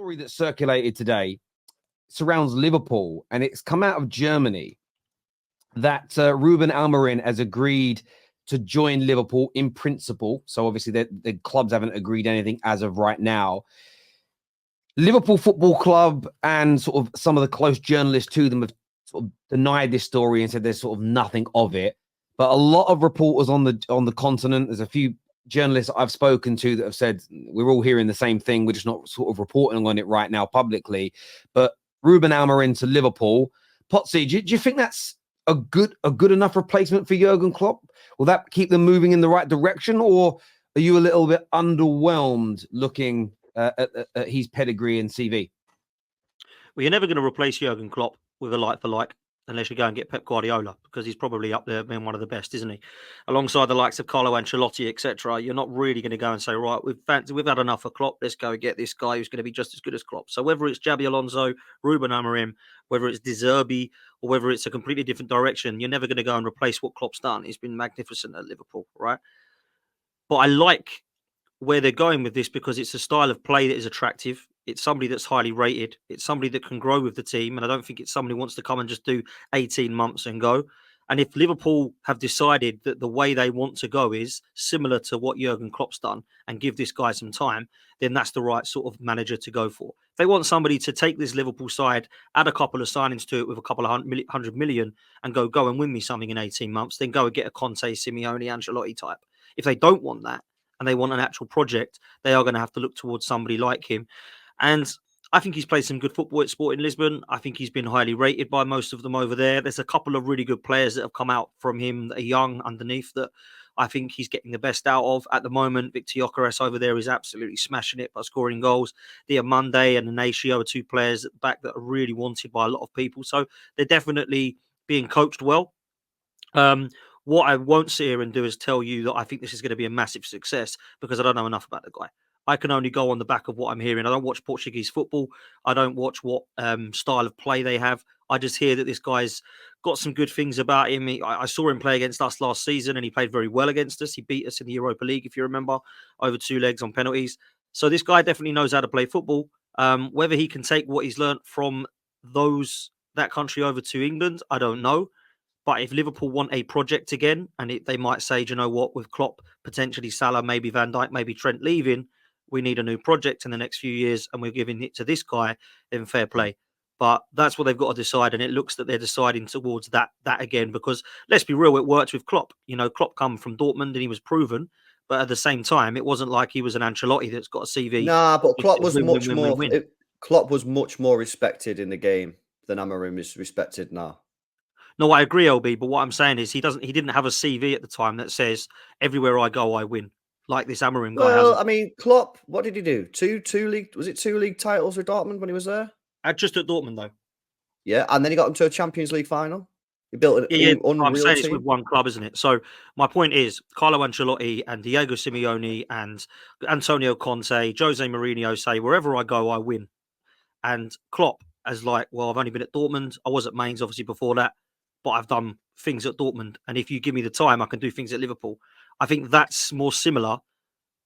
story that circulated today surrounds Liverpool, and it's come out of Germany that Ruben Amorim has agreed to join Liverpool in principle. So obviously the clubs haven't agreed anything as of right now. Liverpool Football Club and sort of some of the close journalists to them have sort of denied this story and said there's sort of nothing of it. But a lot of reporters on the continent, there's a few journalists I've spoken to that have said we're all hearing the same thing. We're just not sort of reporting on it right now publicly. But Ruben Amorim to Liverpool, Potsy, do you think that's a good enough replacement for Jurgen Klopp? Will that keep them moving in the right direction, or are you a little bit underwhelmed looking at his pedigree and CV? Well, you're never going to replace Jurgen Klopp with a like for like unless you go and get Pep Guardiola, because he's probably up there being one of the best, isn't he? Alongside the likes of Carlo Ancelotti, etc. You're not really going to go and say, right, we've had enough of Klopp, let's go and get this guy who's going to be just as good as Klopp. So whether it's Xabi Alonso, Ruben Amorim, whether it's De Zerbi, or whether it's a completely different direction, you're never going to go and replace what Klopp's done. He's been magnificent at Liverpool, right? But I like where they're going with this because it's a style of play that is attractive. It's somebody that's highly rated. It's somebody that can grow with the team. And I don't think it's somebody who wants to come and just do 18 months and go. And if Liverpool have decided that the way they want to go is similar to what Jurgen Klopp's done and give this guy some time, then that's the right sort of manager to go for. If they want somebody to take this Liverpool side, add a couple of signings to it with a couple of hundred million and go and win me something in 18 months, then go and get a Conte, Simeone, Ancelotti type. If they don't want that and they want an actual project, they are going to have to look towards somebody like him. And I think he's played some good football at Sporting Lisbon. I think he's been highly rated by most of them over there. There's a couple of really good players that have come out from him that are young underneath that I think he's getting the best out of at the moment. Victor Gyökeres over there is absolutely smashing it by scoring goals. Diamande and Inacio are two players at the back that are really wanted by a lot of people. So they're definitely being coached well. What I won't sit here and do is tell you that I think this is going to be a massive success because I don't know enough about the guy. I can only go on the back of what I'm hearing. I don't watch Portuguese football. I don't watch what style of play they have. I just hear that this guy's got some good things about him. I saw him play against us last season and he played very well against us. He beat us in the Europa League, if you remember, over 2 legs on penalties. So this guy definitely knows how to play football. Whether he can take what he's learnt from that country over to England, I don't know. But if Liverpool want a project again, and they might say, do you know what, with Klopp, potentially Salah, maybe Van Dijk, maybe Trent leaving, we need a new project in the next few years, and we're giving it to this guy, then fair play. But that's what they've got to decide, and it looks that they're deciding towards that again, because let's be real, it worked with Klopp. You know, Klopp come from Dortmund, and he was proven, but at the same time, it wasn't like he was an Ancelotti that's got a CV. Nah, but Klopp was Klopp was much more respected in the game than Amorim is respected now. No, I agree, LB. But what I'm saying is he didn't have a CV at the time that says everywhere I go, I win. Like this Amorim guy. Well, I mean, Klopp, what did he do? Two league titles with Dortmund when he was there? Just at Dortmund, though. Yeah, and then he got him to a Champions League final. He built an unreal I'm saying team. it's with one club, isn't it? So my point is, Carlo Ancelotti and Diego Simeone and Antonio Conte, Jose Mourinho say, wherever I go, I win. And Klopp as like, well, I've only been at Dortmund. I was at Mainz, obviously, before that. But I've done things at Dortmund. And if you give me the time, I can do things at Liverpool. I think that's more similar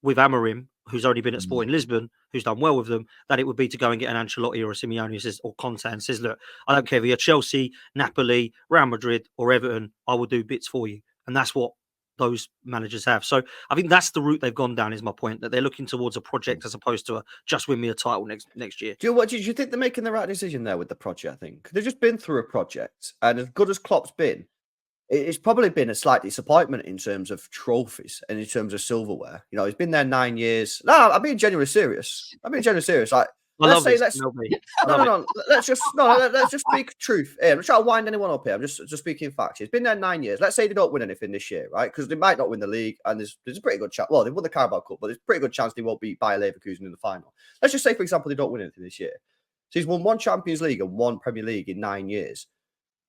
with Amorim, who's only been at Sporting Lisbon, who's done well with them, than it would be to go and get an Ancelotti or a Simeone who says, or Conte and says, look, I don't care if you're Chelsea, Napoli, Real Madrid or Everton, I will do bits for you. And that's what those managers have. So I think that's the route they've gone down, is my point, that they're looking towards a project as opposed to just win me a title next year. Do you think they're making the right decision there with the project? I think they've just been through a project, and as good as Klopp's been, it's probably been a slight disappointment in terms of trophies and in terms of silverware. You know, he's been there 9 years. No, I'm being genuinely serious. Like, let's just speak truth. Here, I'm not trying to wind anyone up here. I'm just speaking facts. It's been there 9 years. Let's say they don't win anything this year, right? Because they might not win the league, and there's a pretty good chance. Well, they won the Carabao Cup, but there's a pretty good chance they won't beat Bayer Leverkusen in the final. Let's just say, for example, they don't win anything this year. So he's won 1 Champions League and 1 Premier League in 9 years.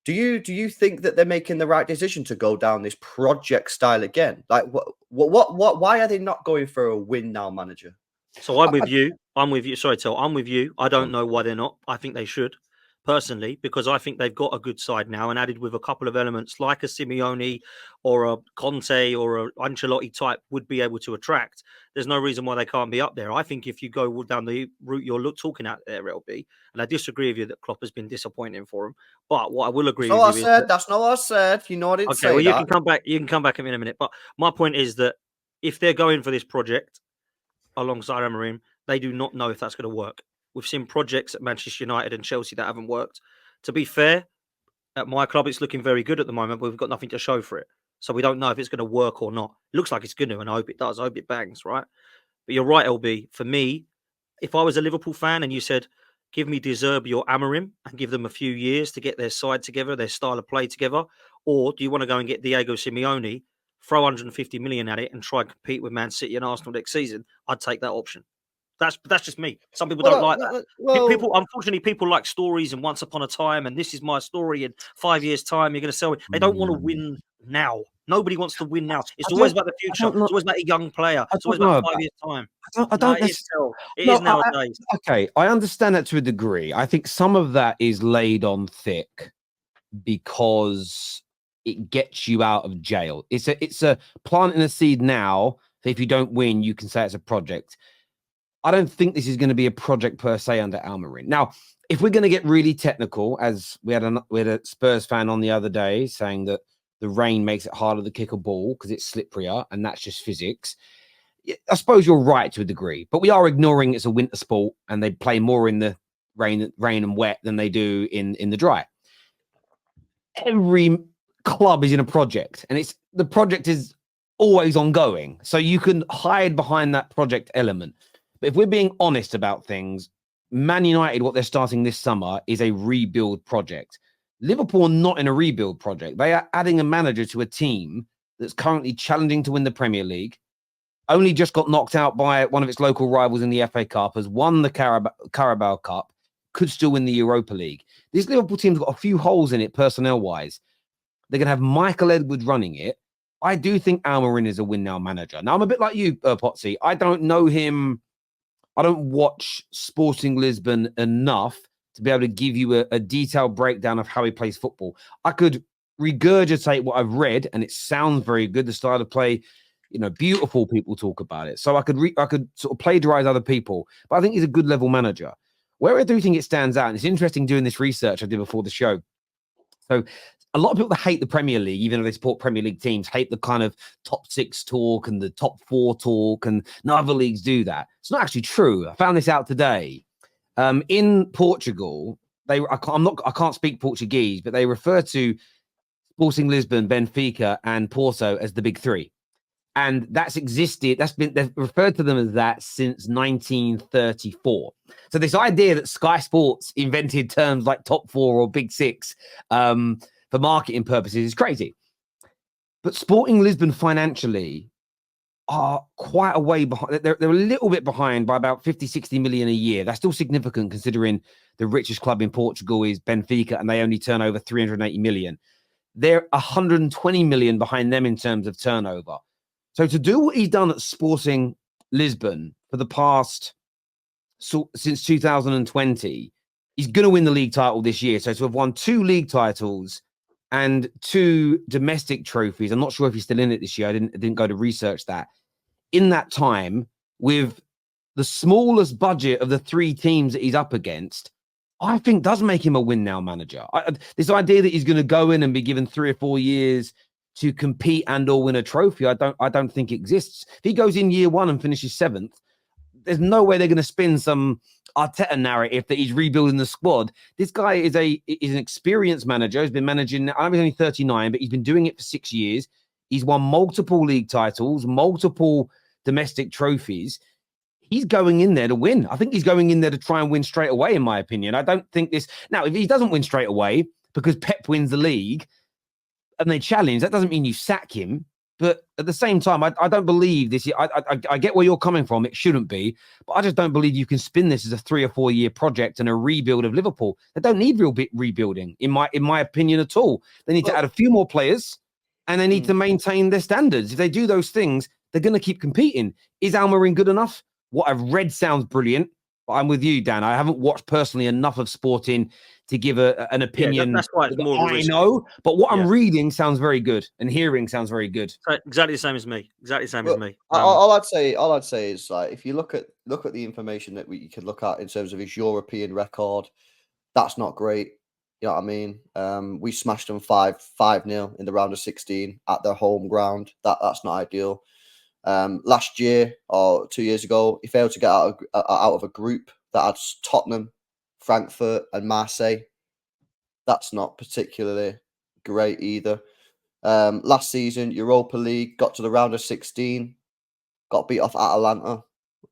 Do you think that they're making the right decision to go down this project style again? Like, why are they not going for a win now manager? So I'm with you. Sorry, Tel. I'm with you. I don't know why they're not. I think they should. personally, because I think they've got a good side now, and added with a couple of elements like a Simeone or a Conte or a Ancelotti type would be able to attract. There's no reason why they can't be up there. I think if you go down the route you're talking at there, LB, and I disagree with you that Klopp has been disappointing for him, but what I will agree with you is that, that's not what I said. You know I didn't okay, say well, you that. can come back. You can come back in a minute. But my point is that if they're going for this project alongside Amorim, they do not know if that's going to work. We've seen projects at Manchester United and Chelsea that haven't worked. To be fair, at my club, it's looking very good at the moment, but we've got nothing to show for it. So we don't know if it's going to work or not. It looks like it's going to, and I hope it does. I hope it bangs, right? But you're right, LB. For me, if I was a Liverpool fan and you said, give me De Zerbi or Amorim and give them a few years to get their side together, their style of play together, or do you want to go and get Diego Simeone, throw 150 million at it and try and compete with Man City and Arsenal next season? I'd take that option. That's just me. Some people don't like that. People, unfortunately, people like stories and once upon a time, and this is my story. In 5 years' time, you're going to sell it. They don't want to win now. Nobody wants to win now. It's always about the future. It's always about a young player. It's always about 5 years' time. It is nowadays. Okay, I understand that to a degree. I think some of that is laid on thick because it gets you out of jail. It's a planting a seed now. So if you don't win, you can say it's a project. I don't think this is going to be a project per se under Amorim. Now, if we're going to get really technical, as we had a Spurs fan on the other day saying that the rain makes it harder to kick a ball because it's slipperier, and that's just physics. I suppose you're right to a degree, but we are ignoring it's a winter sport and they play more in the rain and wet than they do in the dry. Every club is in a project, and the project is always ongoing. So you can hide behind that project element. But if we're being honest about things, Man United, what they're starting this summer is a rebuild project. Liverpool are not in a rebuild project. They are adding a manager to a team that's currently challenging to win the Premier League, only just got knocked out by one of its local rivals in the FA Cup, has won the Carabao Cup, could still win the Europa League. This Liverpool team's got a few holes in it personnel-wise. They're going to have Michael Edwards running it. I do think Amorim is a win-now manager. Now, I'm a bit like you, Potsy. I don't know him. I don't watch Sporting Lisbon enough to be able to give you a detailed breakdown of how he plays football. I could regurgitate what I've read, and it sounds very good, the style of play. Beautiful people talk about it. So I could sort of plagiarize other people, but I think he's a good level manager. Where I do think it stands out, and it's interesting doing this research I did before the show. So a lot of people that hate the Premier League, even though they support Premier League teams, hate the kind of top 6 talk and the top 4 talk, and no other leagues do that. It's not actually true. I found this out today. In Portugal, I can't speak Portuguese, but they refer to Sporting Lisbon, Benfica, and Porto as the big three. And they've referred to them as that since 1934. So this idea that Sky Sports invented terms like top 4 or big 6 for marketing purposes is crazy. But Sporting Lisbon financially are quite a way behind. They're a little bit behind by about 50, 60 million a year. That's still significant considering the richest club in Portugal is Benfica, and they only turn over 380 million. They're 120 million behind them in terms of turnover. So to do what he's done at Sporting Lisbon for the past, since 2020, he's going to win the league title this year. So to have won 2 league titles and 2 domestic trophies, I'm not sure if he's still in it this year. I didn't go to research that. In that time, with the smallest budget of the 3 teams that he's up against, I think does make him a win now manager. This idea that he's going to go in and be given 3 or 4 years to compete and or win a trophy, I don't think exists. If he goes in year 1 and finishes 7th, there's no way they're going to spin some Arteta narrative that he's rebuilding the squad. This guy is an experienced manager. He's been managing, I know he's only 39, but he's been doing it for 6 years. He's won multiple league titles, multiple domestic trophies. He's going in there to win. I think he's going in there to try and win straight away, in my opinion. I don't think this... Now, if he doesn't win straight away because Pep wins the league and they challenge, that doesn't mean you sack him. But at the same time, I don't believe this. I get where you're coming from. It shouldn't be. But I just don't believe you can spin this as a 3 or 4 year project and a rebuild of Liverpool. They don't need real rebuilding, in my opinion, at all. They need to add a few more players and they need to maintain their standards. If they do those things, they're going to keep competing. Is Amorim good enough? What I've read sounds brilliant. But I'm with you, Dan. I haven't watched personally enough of Sporting to give an opinion. That's why it's more of a risk. I know, but what I'm reading sounds very good, and hearing sounds very good. So exactly the same as me. Exactly the same as me. All I'd say is like, if you look at the information that you could look at in terms of his European record, that's not great. You know what I mean? We smashed them 5-0 in the round of 16 at their home ground. That's not ideal. Last year or 2 years ago, he failed to get out of a group that had Tottenham, Frankfurt, and Marseille. That's not particularly great either. Last season, Europa League, got to the round of 16, got beat off Atalanta.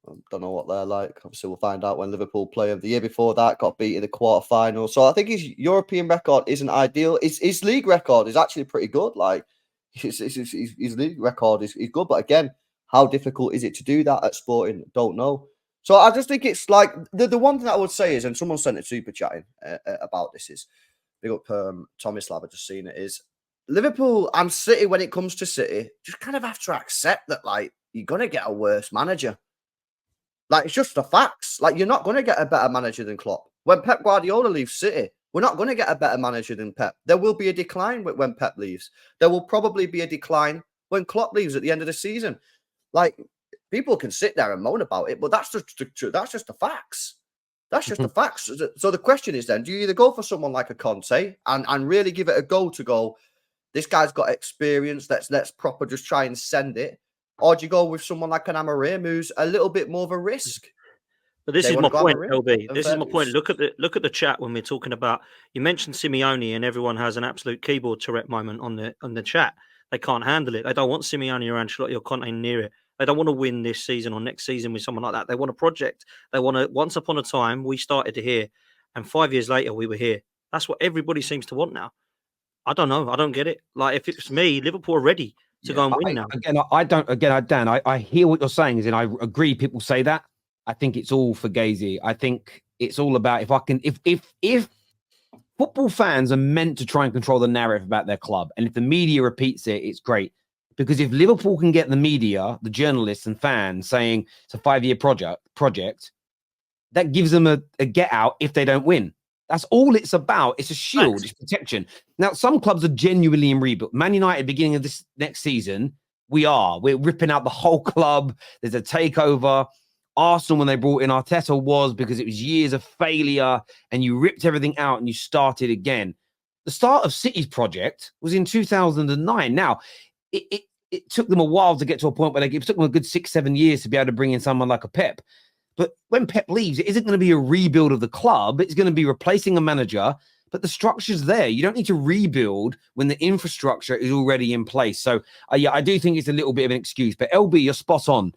I don't know what they're like. Obviously, we'll find out when Liverpool play them. The year before that, got beat in the quarterfinal. So I think his European record isn't ideal. His league record is actually pretty good. Like, his league record is good. But again, how difficult is it to do that at Sporting? Don't know. So I just think it's like, the one thing that I would say is, and someone sent a super chatting about this, is, big up Tomislav, I've just seen it, is Liverpool and City, when it comes to City, just kind of have to accept that, like, you're going to get a worse manager. Like, it's just the facts. Like, you're not going to get a better manager than Klopp. When Pep Guardiola leaves City, we're not going to get a better manager than Pep. There will be a decline when Pep leaves. There will probably be a decline when Klopp leaves at the end of the season. Like, people can sit there and moan about it, but that's just the facts. That's just the facts. So the question is then, do you either go for someone like a Conte and really give it a go to go, this guy's got experience, let's proper just try and send it? Or do you go with someone like an Amorim, who's a little bit more of a risk? But this is my point, LB. This is my point. Look at the chat when we're talking about. You mentioned Simeone, and everyone has an absolute keyboard Tourette moment on the chat. They can't handle it. They don't want Simeone or Ancelotti or Conte near it. They don't want to win this season or next season with someone like that. They want a project. They want to. Once upon a time, we started to hear, and 5 years later, we were here. That's what everybody seems to want now. I don't know. I don't get it. Like, if it's me, Liverpool are ready to go and win now. Dan, I hear what you're saying, and I agree. People say that. I think it's all for Gazy. I think it's all about if football fans are meant to try and control the narrative about their club, and if the media repeats it, it's great. Because if Liverpool can get the media, the journalists and fans saying it's a 5-year project, that gives them a get out if they don't win. That's all it's about. It's a shield. It's protection. Now, some clubs are genuinely in rebuild. Man United, beginning of this next season, we're ripping out the whole club. There's a takeover. Arsenal, when they brought in Arteta, was because it was years of failure and you ripped everything out and you started again. The start of City's project was in 2009. Now, it took them a while to get to a point where it took them a good 6-7 years to be able to bring in someone like a Pep. But when Pep leaves, it isn't going to be a rebuild of the club. It's going to be replacing a manager, but the structure's there. You don't need to rebuild when the infrastructure is already in place. So, I do think it's a little bit of an excuse. But LB, you're spot on.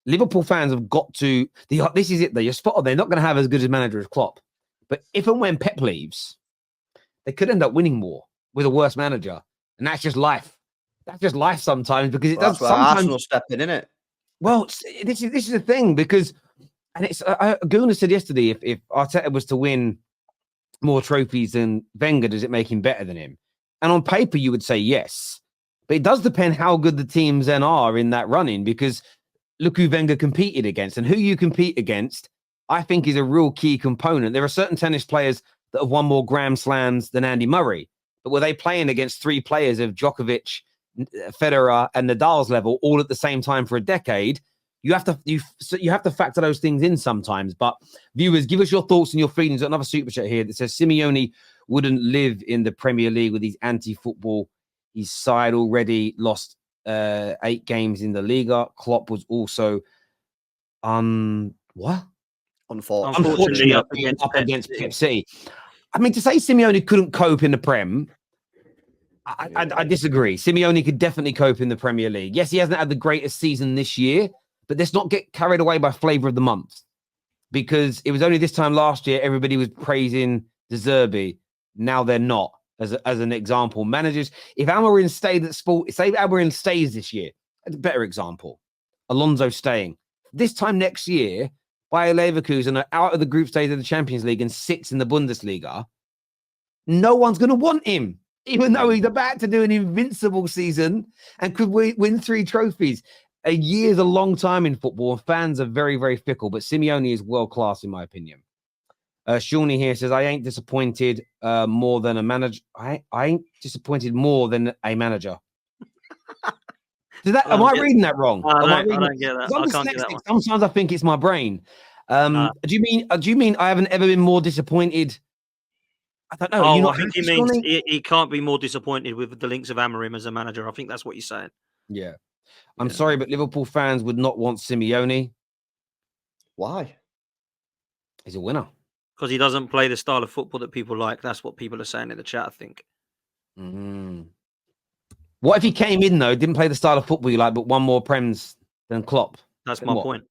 Liverpool fans have got to... This is it, though. You're spot on. They're not going to have as good a manager as Klopp. But if and when Pep leaves, they could end up winning more with a worse manager. And that's just life. That's just life sometimes, because it does sometimes... Arsenal step in, innit? Well, this is the thing, because... And it's Gunnar said yesterday, if Arteta was to win more trophies than Wenger, does it make him better than him? And on paper, you would say yes. But it does depend how good the teams then are in that running, because look who Wenger competed against. And who you compete against, I think, is a real key component. There are certain tennis players that have won more Grand Slams than Andy Murray. But were they playing against 3 players of Djokovic, Federer, and Nadal's level all at the same time for a decade? You have to factor those things in sometimes. But viewers, give us your thoughts and your feelings. Another super chat here that says Simeone wouldn't live in the Premier League with his anti-football. His side already lost 8 games in the Liga. Klopp was also unfortunately up against Pep City. I mean, to say Simeone couldn't cope in the Prem, I disagree. Simeone could definitely cope in the Premier League. Yes, he hasn't had the greatest season this year, but let's not get carried away by flavour of the month, because it was only this time last year everybody was praising De Zerbi. Now they're not. As an example, managers, if Amorim stayed at Sport, say Amorim stays this year, a better example, Alonso staying. This time next year, Bayer Leverkusen are out of the group stage of the Champions League and 6th in the Bundesliga. No one's going to want him, even though he's about to do an invincible season and could win 3 trophies. a year is a long time in football, and fans are very, very fickle. But Simeone is world class, in my opinion. Shawnee here says, I ain't disappointed more than a manager. I ain't disappointed more than a manager. Am I reading that wrong? I don't get that. I'm I can't get that dyslexic. one. Sometimes I think it's my brain. Do you mean I haven't ever been more disappointed? I don't know. Oh, I think he means he can't be more disappointed with the links of Amorim as a manager. I think that's what you're saying. Yeah. I'm sorry, but Liverpool fans would not want Simeone. Why? He's a winner. Because he doesn't play the style of football that people like. That's what people are saying in the chat, I think. What if he came in, though, didn't play the style of football you like, but won more Prems than Klopp? That's my point.